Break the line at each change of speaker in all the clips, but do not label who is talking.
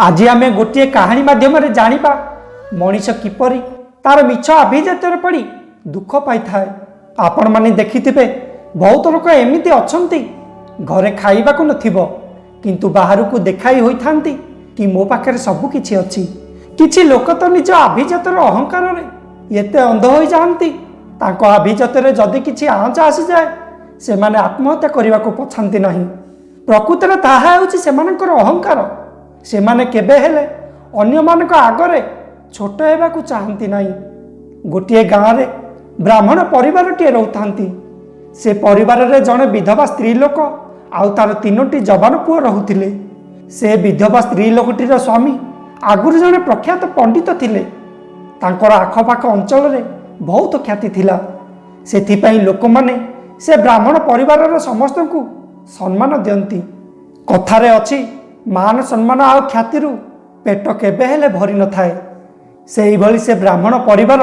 आज आम गोटे कहानी माध्यम जानिबा मनीष किपरि तार मिछ अभिजातर पड़ी दुख पाई थाए। आपण माने देखिथिबे बहुत लोक एमिति अछंती घरे खाइबा को नथिबो किंतु बाहर को देखाई होई थांती कि मो पाखरे सब किछि अछि। किछि लोक तो निज अभिजातर अहंकार रे एते अंध होई जांती तांको अभिजातर जदि किछि आंच आसी जाए से माने आत्महत्या करने को पछांती नहीं। प्रकृतर ताहा होछि सेमानकर अहंकार। सेमाने केबे हेले अन्य मानक आगरे छोट हेबाकू चाहंती नहीं। गोटे गाँव रे ब्राह्मण परिवार टे रहउथांती। से परिवार रे जड़े विधवा स्त्री लोक आउ तार तीनोटी जवान पुओ रहुथिले। से विधवा स्त्री लोकटीर स्वामी आगुरी जड़े प्रख्यात पंडित थिले। तांकर आखपाख अंचल रे बहुत ख्याति थिला। सेथिपई लोक माने से ब्राह्मण परिवार समस्त को सम्मान दियंती। कथारे अछि मान सम्मान आ ख्याति पेट केबे हेले भरी न थाए। सेही भली से ब्राह्मण परिवार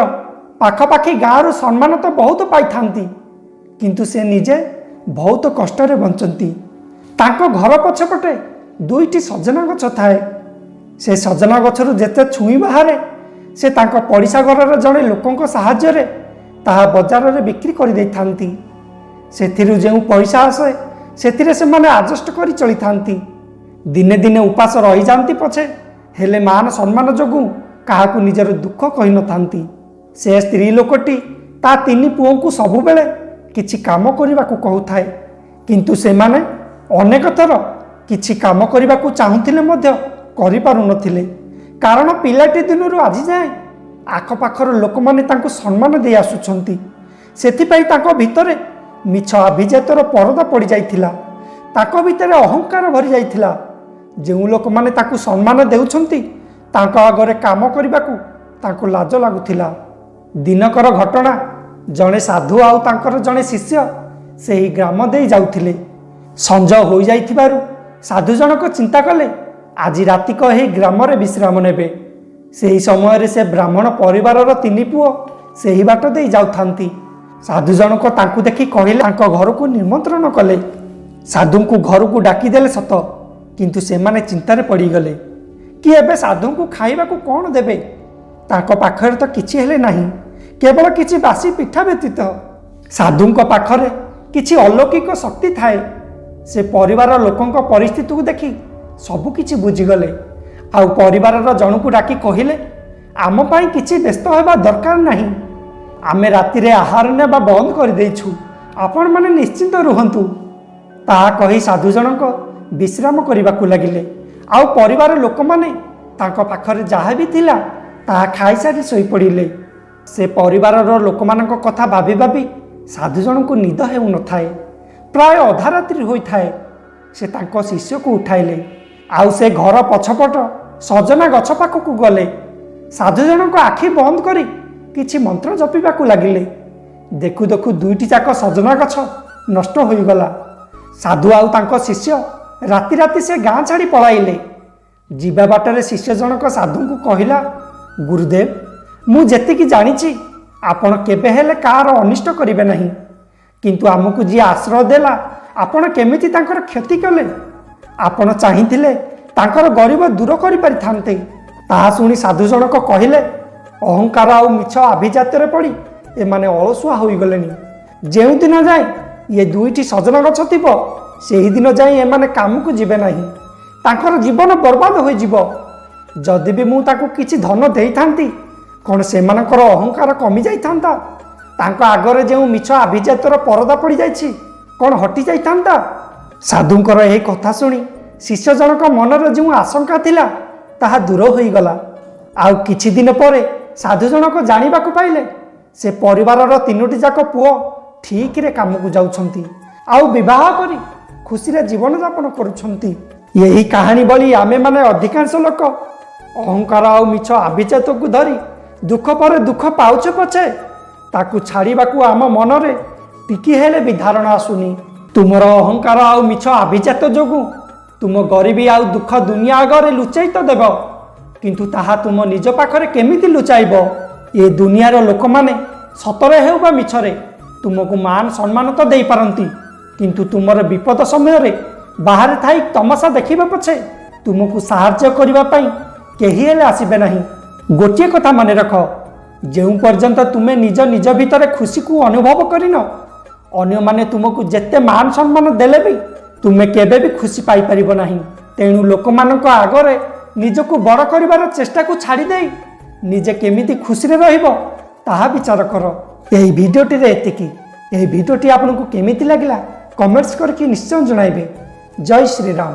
पाखपाखी गाँव सम्मान तो बहुत पाई थांती किंतु से निजे बहुत कष्ट रे बंचंती। तांको घर पछपटे दुईटी सजना गछ थाए। से सजना गछरु जेते छुई बाहारे से तांको पड़िसा घर जड़े लोकंक साहाय्य रे ताहा बजार रे बिक्री कर देई थांती। सेथिरु जेउ पैसा आसे सेथिरे से माने एडजस्ट करी चली थांती। दिने दिने उपास रही जाती पछे हेले मान सम्मान जोगु काहाकू निजर दुख कहि न थांती। से स्त्री लोकटी ता तीन पुओं को सबु बेले किछि काम करिबा को कहउथाए किंतु से माने अनेक थर किछि काम करिबा को चाहुथिले मध्य करि पारु नथिले। कारण पिलाटी दिनरु आज जाए आखपाखर लोक माने तांको सम्मान दे आसुछंती। सेथिपई तांको भितरे मिछ अभिजातर परदा पड़ी जाइथिला। ताको भितरे अहंकार भरी जाइथिला। जेउ लोक माने ताकू सम्मान देउछंती तांको आगरे काम करिबाकू तांको लाज लागुथिला। दिनकर घटना जड़े साधु आउ तांकर जड़े शिष्य सेही ग्राम दे जाउथिले। संज हो जाइथिबारु साधु जनक चिंता कले आज रातिक एही ग्राम रे विश्राम नेबे। सेही समय रे से ब्राह्मण परिवारर तीन पुओ सेही बाट दे जाउथांती। साधु जनक तांकू देखि कहिले तांको घर को निमंत्रण कले। साधु को घर को डाकी देले सत किंतु सेमाने चिंतारे पड़ी गले कि एबे साधु को खाइबा को कौन देबे। तांको पाखरे तो किछि हेले नाही केवल किछि बासी पिठा व्यतीत। साधुंको पाखरे किछि अलौकिक शक्ति थाए। से परिवार लोकंक परिस्थिति को देखि सब किछि बुझीगले। आउ परिवार जनकू डाकी कहिले आम पाई किछि व्यस्त हेबा दरकार नाही। आमे राति रे आहार नेबा बंद कर देइछु। आपण माने निश्चिंत रुहंतु। ताहा कही साधु जनक विश्राम करने को लगिले। आउ परिवार लोक माने तांको पाखरे जहाँ भी थिला ताहा खाई सारी सोई पड़िले। से परिवार लोक मानक कथा भाबी भाबी साधु जन को निद हेउ न थाए। प्राय अधा रात्रि होई थाए। से तांको शिष्य को उठाइले आउ से घर पछपट सजना गछ पाखक गले। साधु जनक आखि बंद करी किछि मंत्र जपिबा को लागिले। देखु देखु दुईटी जाक सजना गछ नष्ट होई गला। साधु आउ तांको शिष्य राति राति से गाँ छाड़ी पलाइले। जीवा बाटरे शिष्य जनक साधु को कहला गुरुदेव मु जेतिकी जानिछि आपण केबे हेले कार अनिष्ट करिवे नहीं किंतु आमको जी आश्रय देला आपण केमिति तांकर क्षति कले। आपण चाहिथिले तांकर गरीब दूर करि परिथांते। ताहा सुनी साधु जनक कहिले अहंकार आउ मिछ अभिजाତରେ पड़ी ए माने अलसुआ होई गलेनी। जेउ दिन जाए ये दुईटी सजना गछ थिबो सेही दिन जाए एमाने काम को जिबे नहीं। तांकर जीवन बर्बाद होई जिवो। जदि भी मु ताकू किछि धन देई थांती कोन सेमानकर अहंकार कमी जाई थांता। तांको आगरे जेउ मिछ अभिजातर परदा पड़ी जाइछि कोन हटि जाई थांता। साधुंकर एही कथा सुनी शिष्य जनक मनर जेउ आशंका थिला ताहा दूर होई गला। आउ किछि दिन परे साधु जनक जानिबा को पाइले से परिवारर तीनोटी जाक पुओ ठीक रे काम को जाउछंती आउ विवाह करी खुशी रे जीवन यापन करुछंती। यही कहानी बली आमे माने अधिकांश लोक अहंकार आउ मिछ अभिजात को धरी दुख पर दुख पाउछ पछे ताकू छाड़ीबा को आम मन रे टिकी हेले भी धारणा आसुनी। तुमर अहंकार आउ मिछ अभिजात जोगु तुम गरीबी आउ दुख दुनिया आगरे लुचाई तो देब किंतु ताहा तुम निज पाखरे केमिति लुचाइब। ए दुनियार लोक माने सतरे हेउ बा मिछरे तुमको मान सम्मान तो दे पारंती किंतु तुमर विपद समय रे बाहर थाई तमाशा देखिबा पछे ତୁମକୁ ସାହାଯ୍ୟ କରିବା ପାଇଁ କେହି ହେଲେ ଆସିବେ ନାହିଁ। ଗୋଟିଏ କଥା ମନେ ରଖ, ଯେଉଁ ପର୍ଯ୍ୟନ୍ତ ତୁମେ ନିଜ ନିଜ ଭିତରେ ଖୁସିକୁ ଅନୁଭବ କରିନ, ଅନ୍ୟମାନେ ତୁମକୁ ଯେତେ ମାନ ସମ୍ମାନ ଦେଲେ ବି ତୁମେ କେବେ ବି ଖୁସି ପାଇପାରିବ ନାହିଁ। ତେଣୁ ଲୋକମାନଙ୍କ ଆଗରେ ନିଜକୁ ବଡ଼ କରିବାର ଚେଷ୍ଟାକୁ ଛାଡ଼ିଦେଇ ନିଜେ କେମିତି ଖୁସିରେ ରହିବ ତାହା ବିଚାର କର। ଏହି ଭିଡ଼ିଓଟିରେ ଏତିକି। ଏହି ଭିଡ଼ିଓଟି ଆପଣଙ୍କୁ କେମିତି ଲାଗିଲା କମେଣ୍ଟସ୍ କରିକି ନିଶ୍ଚୟ ଜଣାଇବେ। ଜୟ ଶ୍ରୀରାମ।